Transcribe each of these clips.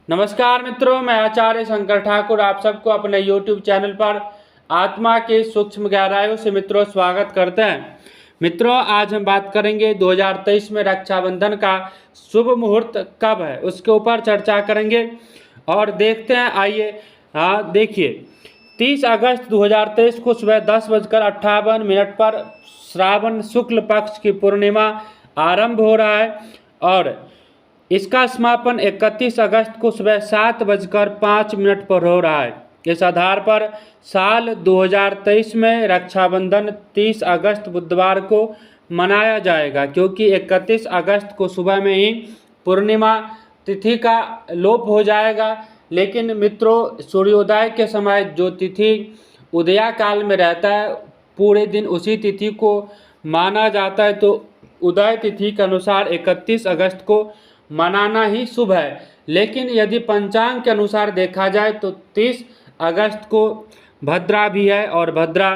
नमस्कार मित्रों, मैं आचार्य शंकर ठाकुर आप सबको अपने YouTube चैनल पर आत्मा के सूक्ष्म गहराइयों से मित्रों स्वागत करते हैं। मित्रों, आज हम बात करेंगे 2023 में रक्षाबंधन का शुभ मुहूर्त कब है, उसके ऊपर चर्चा करेंगे और देखते हैं। आइए देखिए, 30 अगस्त 2023 को सुबह 10:58 पर श्रावण शुक्ल पक्ष की पूर्णिमा आरंभ हो रहा है और इसका समापन 31 अगस्त को सुबह 7:05 पर हो रहा है। इस आधार पर साल 2023 में रक्षाबंधन 30 अगस्त बुधवार को मनाया जाएगा, क्योंकि 31 अगस्त को सुबह में ही पूर्णिमा तिथि का लोप हो जाएगा। लेकिन मित्रों, सूर्योदय के समय जो तिथि उदया काल में रहता है, पूरे दिन उसी तिथि को माना जाता है। तो उदय तिथि के अनुसार 31 अगस्त को मनाना ही शुभ है। लेकिन यदि पंचांग के अनुसार देखा जाए तो 30 अगस्त को भद्रा भी है और भद्रा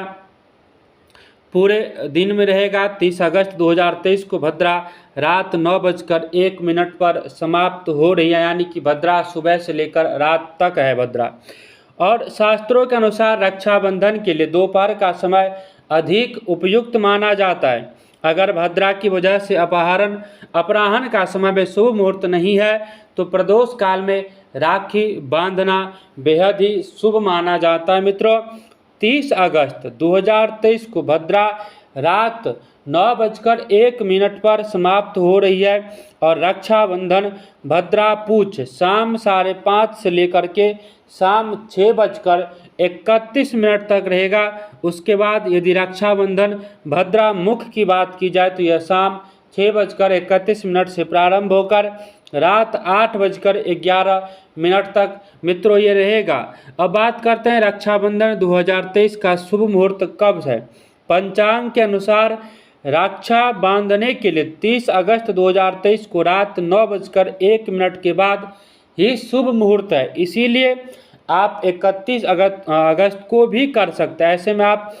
पूरे दिन में रहेगा। 30 अगस्त 2023 को भद्रा रात 9:01 पर समाप्त हो रही है, यानी कि भद्रा सुबह से लेकर रात तक है भद्रा। और शास्त्रों के अनुसार रक्षाबंधन के लिए दोपहर का समय अधिक उपयुक्त माना जाता है। अगर भद्रा की वजह से अपराह्न का समय में शुभ मुहूर्त नहीं है तो प्रदोष काल में राखी बांधना बेहद ही शुभ माना जाता है। मित्रों, 30 अगस्त 2023 को भद्रा रात 9:01 पर समाप्त हो रही है और रक्षाबंधन भद्रा पूछ शाम 5:30 से लेकर के शाम 6:31 तक रहेगा। उसके बाद यदि रक्षाबंधन भद्रा मुख की बात की जाए तो यह शाम 6:31 से प्रारंभ होकर रात 8:11 तक मित्रों ये रहेगा। अब बात करते हैं रक्षाबंधन 2023 का शुभ मुहूर्त कब है। पंचांग के अनुसार रक्षा बांधने के लिए 30 अगस्त 2023 को रात 9:01 के बाद ही शुभ मुहूर्त है। इसीलिए आप 31 अगस्त को भी कर सकते हैं। ऐसे में आप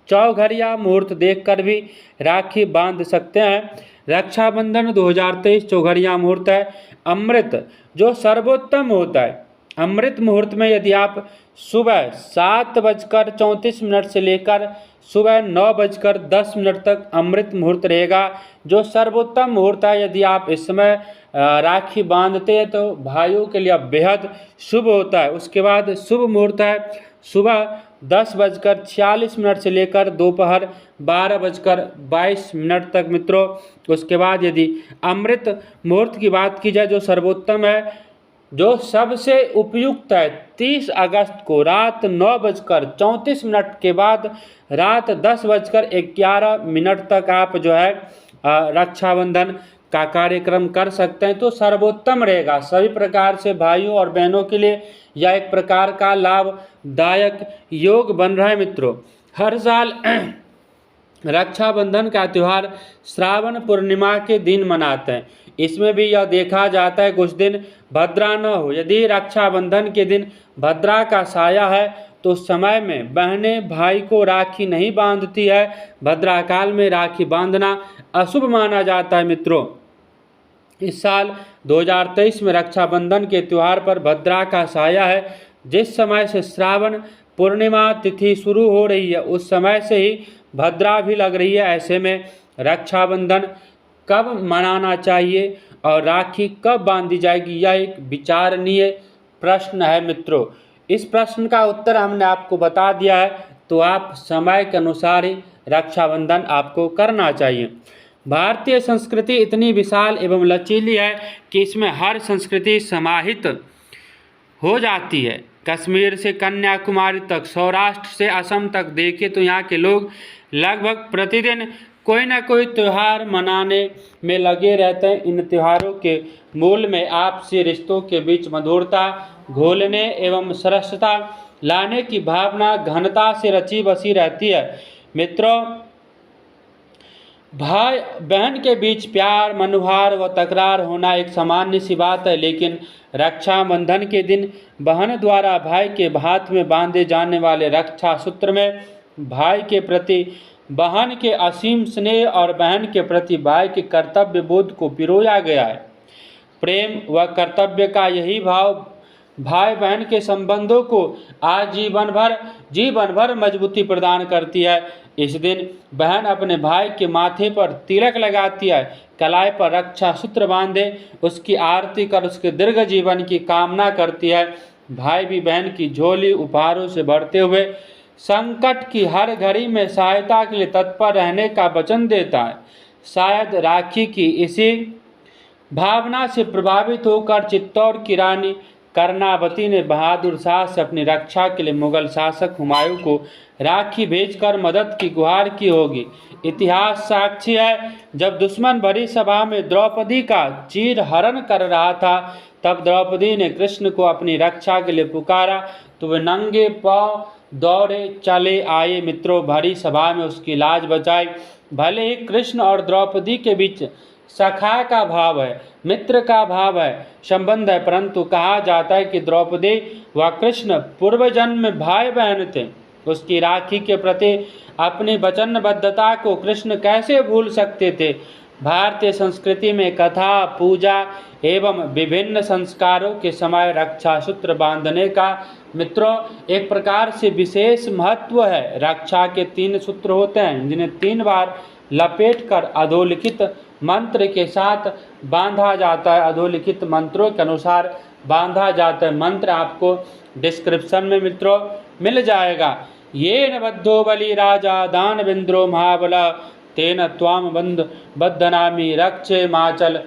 चौघरिया मुहूर्त देखकर भी राखी बांध सकते हैं। रक्षाबंधन 2023 चौघरिया मुहूर्त है। अमृत जो सर्वोत्तम होता है, अमृत मुहूर्त में यदि आप सुबह 7:34 से लेकर सुबह 9:10 तक अमृत मुहूर्त रहेगा, जो सर्वोत्तम मुहूर्त है। यदि आप इस समय राखी बांधते हैं तो भाइयों के लिए बेहद शुभ होता है। उसके बाद शुभ मुहूर्त है सुबह 10:46 से लेकर दोपहर 12:22 तक मित्रों। उसके बाद यदि अमृत मुहूर्त की बात की जाए, जो सर्वोत्तम है, जो सबसे उपयुक्त है, 30 अगस्त को रात 9:34 के बाद रात 10:11 तक आप जो है रक्षाबंधन का कार्यक्रम कर सकते हैं। तो सर्वोत्तम रहेगा सभी प्रकार से भाइयों और बहनों के लिए। यह एक प्रकार का लाभदायक योग बन रहा है। मित्रों, हर साल रक्षाबंधन का त्यौहार श्रावण पूर्णिमा के दिन मनाते हैं। इसमें भी यह देखा जाता है कुछ दिन भद्रा न हो। यदि रक्षाबंधन के दिन भद्रा का साया है तो उस समय में बहनें भाई को राखी नहीं बांधती है। भद्रा काल में राखी बांधना अशुभ माना जाता है। मित्रों, इस साल 2023 में रक्षाबंधन के त्यौहार पर भद्रा का साया है। जिस समय से श्रावण पूर्णिमा तिथि शुरू हो रही है उस समय से ही भद्रा भी लग रही है। ऐसे में रक्षाबंधन कब मनाना चाहिए और राखी कब बांधी जाएगी, यह एक विचारणीय प्रश्न है। मित्रों, इस प्रश्न का उत्तर हमने आपको बता दिया है, तो आप समय के अनुसार ही रक्षाबंधन आपको करना चाहिए। भारतीय संस्कृति इतनी विशाल एवं लचीली है कि इसमें हर संस्कृति समाहित हो जाती है। कश्मीर से कन्याकुमारी तक, सौराष्ट्र से असम तक देखें तो यहाँ के लोग लगभग प्रतिदिन कोई ना कोई त्यौहार मनाने में लगे रहते हैं। इन त्योहारों के मूल में आपसी रिश्तों के बीच मधुरता घोलने एवं सरसता लाने की भावना घनता से रची बसी रहती है। मित्रों, भाई बहन के बीच प्यार, मनुहार व तकरार होना एक सामान्य सी बात है। लेकिन रक्षाबंधन के दिन बहन द्वारा भाई के हाथ में बांधे जाने वाले रक्षा सूत्र में भाई के प्रति बहन के असीम स्नेह और बहन के प्रति भाई के कर्तव्य बोध को पिरोया गया है। प्रेम व कर्तव्य का यही भाव भाई बहन के संबंधों को जीवन भर मजबूती प्रदान करती है। इस दिन बहन अपने भाई के माथे पर तिलक लगाती है, कलाई पर रक्षा सूत्र बांधे उसकी आरती कर उसके दीर्घ जीवन की कामना करती है। भाई भी बहन की झोली उपहारों से भरते हुए संकट की हर घड़ी में सहायता के लिए तत्पर रहने का वचन देता है। शायद राखी की इसी भावना से प्रभावित होकर चित्तौड़ की रानी कर्णावती ने बहादुर शाह से अपनी रक्षा के लिए मुगल शासक हुमायूं को राखी भेजकर मदद की गुहार की होगी। इतिहास साक्षी है, जब दुश्मन भरी सभा में द्रौपदी का चीर हरण कर रहा था, तब द्रौपदी ने कृष्ण को अपनी रक्षा के लिए पुकारा तो वे नंगे पांव दौड़े चले आए। मित्रों, भरी सभा में उसकी लाज बचाई। भले ही कृष्ण और द्रौपदी के बीच सखा का भाव है, मित्र का भाव है, संबंध है, परंतु कहा जाता है कि द्रौपदी व कृष्ण पूर्व जन्म में भाई बहन थे। उसकी राखी के प्रति अपनी वचनबद्धता को कृष्ण कैसे भूल सकते थे। भारतीय संस्कृति में कथा, पूजा एवं विभिन्न संस्कारों के समय रक्षा सूत्र बांधने का मित्रों एक प्रकार से विशेष महत्व है। रक्षा के 3 सूत्र होते हैं, जिन्हें 3 बार लपेटकर अधोलिखित मंत्र के साथ बांधा जाता है। अधोलिखित मंत्रों के अनुसार बांधा जाता है। मंत्र आपको डिस्क्रिप्शन में मित्रों मिल जाएगा। ये न बद्धो बलि राजा दानवेंद्रो महाबला तेन त्वाम बद्धनामी रक्षे माचल।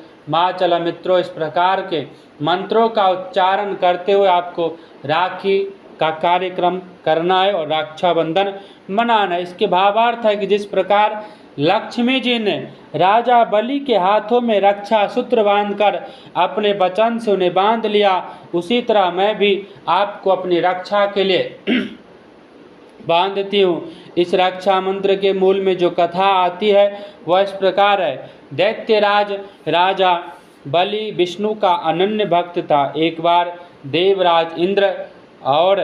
मित्रों, इस प्रकार के मंत्रों का उच्चारण करते हुए आपको राखी का कार्यक्रम करना है और रक्षाबंधन मनाना है। इसके भावार्थ है कि जिस प्रकार लक्ष्मी जी ने राजा बलि के हाथों में रक्षा सूत्र बांधकर अपने वचन से उन्हें बांध लिया, उसी तरह मैं भी आपको अपनी रक्षा के लिए बांधती हूँ। इस रक्षा मंत्र के मूल में जो कथा आती है वह इस प्रकार है। दैत्यराज राजा बलि विष्णु का अनन्य भक्त था। एक बार देवराज इंद्र और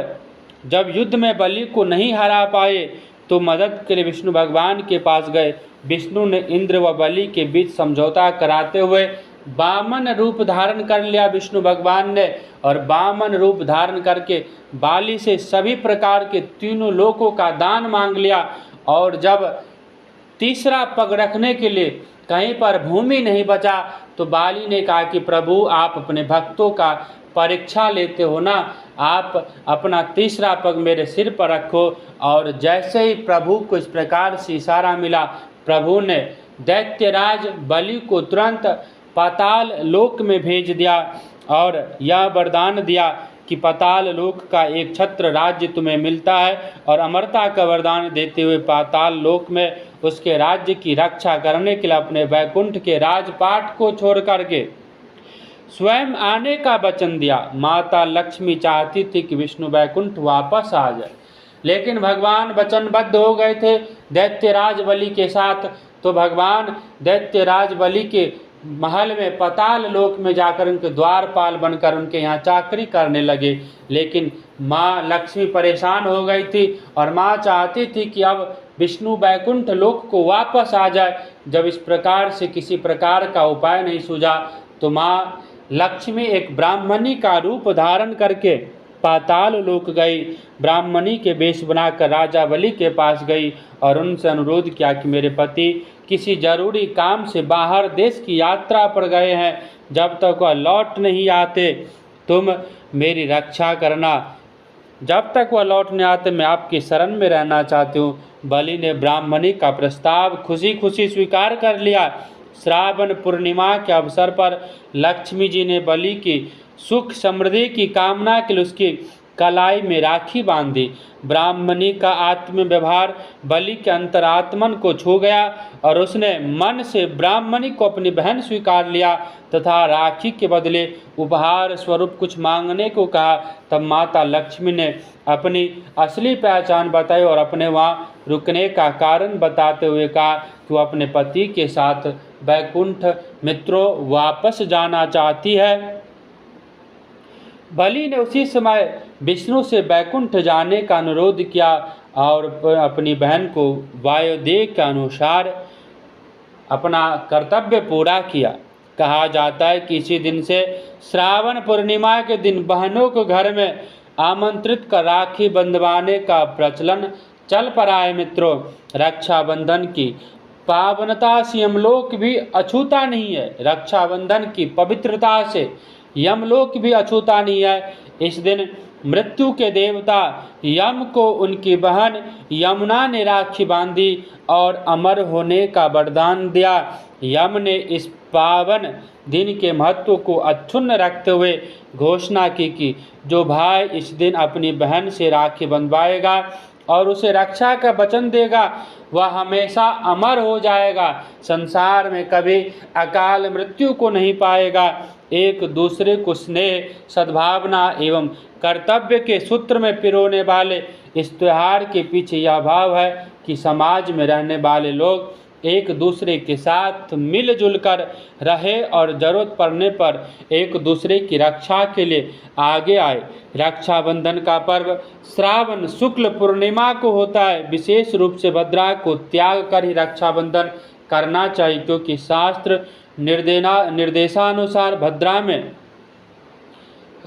जब युद्ध में बलि को नहीं हरा पाए तो मदद के लिए विष्णु भगवान के पास गए। विष्णु ने इंद्र व बलि के बीच समझौता कराते हुए वामन रूप धारण कर लिया विष्णु भगवान ने, और वामन रूप धारण करके बाली से सभी प्रकार के 3 लोकों का दान मांग लिया। और जब तीसरा पग रखने के लिए कहीं पर भूमि नहीं बचा तो बाली ने कहा कि प्रभु, आप अपने भक्तों का परीक्षा लेते हो ना, आप अपना तीसरा पग मेरे सिर पर रखो। और जैसे ही प्रभु को इस प्रकार से इशारा मिला, प्रभु ने दैत्यराज बलि को तुरंत पाताल लोक में भेज दिया और यह वरदान दिया कि पाताल लोक का एक छत्र राज्य तुम्हें मिलता है, और अमरता का वरदान देते हुए पाताल लोक में उसके राज्य की रक्षा करने के लिए अपने वैकुंठ के राजपाट को छोड़ करके स्वयं आने का वचन दिया। माता लक्ष्मी चाहती थी कि विष्णु वैकुंठ वापस आ जाए, लेकिन भगवान वचनबद्ध हो गए थे दैत्यराज बलि के साथ। तो भगवान दैत्यराज बलि के महल में पाताल लोक में जाकर उनके द्वारपाल बनकर उनके यहाँ चाकरी करने लगे। लेकिन माँ लक्ष्मी परेशान हो गई थी और माँ चाहती थी कि अब विष्णु वैकुंठ लोक को वापस आ जाए। जब इस प्रकार से किसी प्रकार का उपाय नहीं सूझा तो माँ लक्ष्मी एक ब्राह्मणी का रूप धारण करके पाताल लोक गई। ब्राह्मणी के वेश बनाकर राजा बलि के पास गई और उनसे अनुरोध किया कि मेरे पति किसी जरूरी काम से बाहर देश की यात्रा पर गए हैं, जब तक वह लौट नहीं आते तुम मेरी रक्षा करना। जब तक वह लौट नहीं आते मैं आपकी शरण में रहना चाहती हूँ। बलि ने ब्राह्मणी का प्रस्ताव खुशी खुशी स्वीकार कर लिया। श्रावण पूर्णिमा के अवसर पर लक्ष्मी जी ने बलि की सुख समृद्धि की कामना के लिए उसकी कलाई में राखी बांधी। ब्राह्मणी का आत्म व्यवहार बलि के अंतरात्मन को छू गया और उसने मन से ब्राह्मणी को अपनी बहन स्वीकार लिया तथा राखी के बदले उपहार स्वरूप कुछ मांगने को कहा। तब माता लक्ष्मी ने अपनी असली पहचान बताई और अपने वहाँ रुकने का कारण बताते हुए कहा कि वह अपने पति के साथ वैकुंठ मित्रों वापस जाना चाहती है। बलि ने उसी समय विष्णु से वैकुंठ जाने का अनुरोध किया और अपनी बहन को वायुदेव के अनुसार अपना कर्तव्य पूरा किया। कहा जाता है कि इसी दिन से श्रावण पूर्णिमा के दिन बहनों को घर में आमंत्रित कर राखी बंधवाने का प्रचलन चल पड़ा है। मित्रों, रक्षाबंधन की पावनता से यमलोक भी अछूता नहीं है। रक्षाबंधन की पवित्रता से यमलोक भी अछूता नहीं है। इस दिन मृत्यु के देवता यम को उनकी बहन यमुना ने राखी बांधी और अमर होने का वरदान दिया। यम ने इस पावन दिन के महत्व को अक्षुण्ण रखते हुए घोषणा की कि जो भाई इस दिन अपनी बहन से राखी बंधवाएगा और उसे रक्षा का वचन देगा वह हमेशा अमर हो जाएगा, संसार में कभी अकाल मृत्यु को नहीं पाएगा। एक दूसरे को स्नेह, सद्भावना एवं कर्तव्य के सूत्र में पिरोने वाले इस त्योहार के पीछे यह भाव है कि समाज में रहने वाले लोग एक दूसरे के साथ मिलजुल कर रहे और जरूरत पड़ने पर एक दूसरे की रक्षा के लिए आगे आए। रक्षाबंधन का पर्व श्रावण शुक्ल पूर्णिमा को होता है। विशेष रूप से भद्रा को त्याग कर ही रक्षाबंधन करना चाहिए, क्योंकि शास्त्र निर्देशानुसार भद्रा में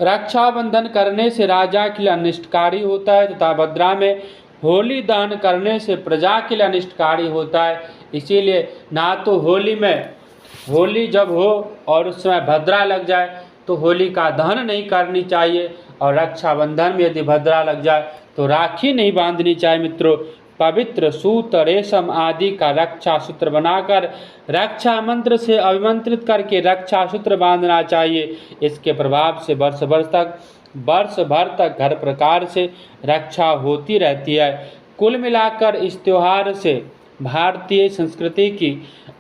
रक्षाबंधन करने से राजा के लिए अनिष्टकारी होता है तथा भद्रा में होली दहन करने से प्रजा के लिए अनिष्टकारी होता है। इसीलिए ना तो होली जब हो और उस समय भद्रा लग जाए तो होली का दहन नहीं करनी चाहिए, और रक्षाबंधन में यदि भद्रा लग जाए तो राखी नहीं बांधनी चाहिए। मित्रों, पवित्र सूत, रेशम आदि का रक्षा सूत्र बनाकर रक्षा मंत्र से अभिमंत्रित करके रक्षा सूत्र बांधना चाहिए। इसके प्रभाव से वर्ष भर तक हर प्रकार से रक्षा होती रहती है। कुल मिलाकर इस त्योहार से भारतीय संस्कृति की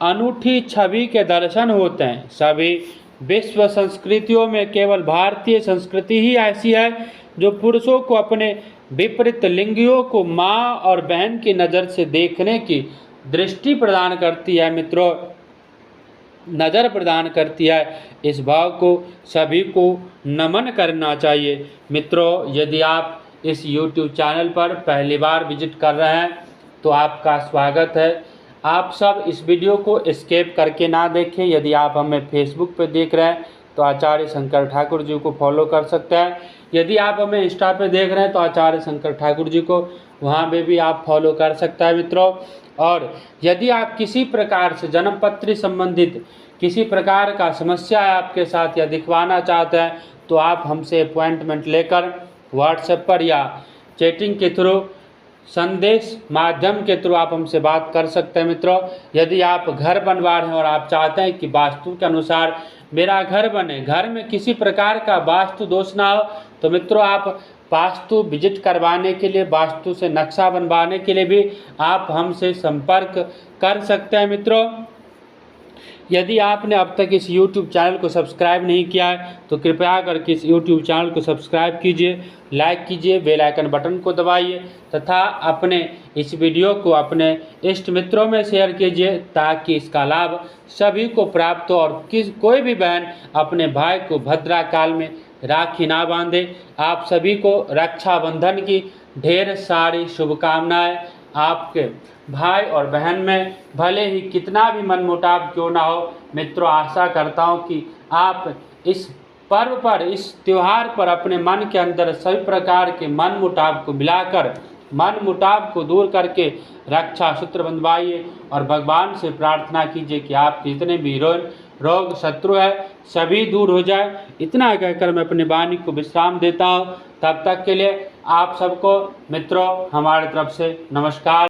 अनूठी छवि के दर्शन होते हैं। सभी विश्व संस्कृतियों में केवल भारतीय संस्कृति ही ऐसी है जो पुरुषों को अपने विपरीत लिंगियों को माँ और बहन की नज़र से देखने की दृष्टि प्रदान करती है। मित्रों, नज़र प्रदान करती है। इस भाव को सभी को नमन करना चाहिए। मित्रों, यदि आप इस YouTube चैनल पर पहली बार विजिट कर रहे हैं तो आपका स्वागत है। आप सब इस वीडियो को स्किप करके ना देखें। यदि आप हमें फेसबुक पर देख रहे हैं तो आचार्य शंकर ठाकुर जी को फॉलो कर सकते हैं। यदि आप हमें इंस्टा पे देख रहे हैं तो आचार्य शंकर ठाकुर जी को वहाँ पे भी आप फॉलो कर सकते हैं। मित्रों, और यदि आप किसी प्रकार से जन्मपत्री संबंधित किसी प्रकार का समस्या है आपके साथ या दिखवाना चाहते हैं तो आप हमसे अपॉइंटमेंट लेकर व्हाट्सएप पर या चैटिंग के थ्रू, संदेश माध्यम के थ्रू आप हमसे बात कर सकते हैं। मित्रों, यदि आप घर बनवा रहे हैं और आप चाहते हैं कि वास्तु के अनुसार मेरा घर बने, घर में किसी प्रकार का वास्तु दोष ना हो, तो मित्रों आप वास्तु विजिट करवाने के लिए, वास्तु से नक्शा बनवाने के लिए भी आप हमसे संपर्क कर सकते हैं। मित्रों, यदि आपने अब तक इस YouTube चैनल को सब्सक्राइब नहीं किया है तो कृपया करके इस YouTube चैनल को सब्सक्राइब कीजिए, लाइक कीजिए, बेल आइकन बटन को दबाइए तथा अपने इस वीडियो को अपने इष्ट मित्रों में शेयर कीजिए ताकि इसका लाभ सभी को प्राप्त हो और कोई भी बहन अपने भाई को भद्रा काल में राखी ना बांधे। आप सभी को रक्षाबंधन की ढेर सारी शुभकामनाएं। आपके भाई और बहन में भले ही कितना भी मनमुटाव क्यों ना हो, मित्रों आशा करता हूं कि आप इस पर्व पर, इस त्यौहार पर अपने मन के अंदर सभी प्रकार के मनमुटाव को मिलाकर, मनमुटाव को दूर करके रक्षा सूत्र बंधवाइए और भगवान से प्रार्थना कीजिए कि आपके जितने भी रोग शत्रु है सभी दूर हो जाए। इतना कहकर मैं अपनी वाणी को विश्राम देता हूँ। तब तक के लिए आप सबको मित्रों हमारी तरफ से नमस्कार।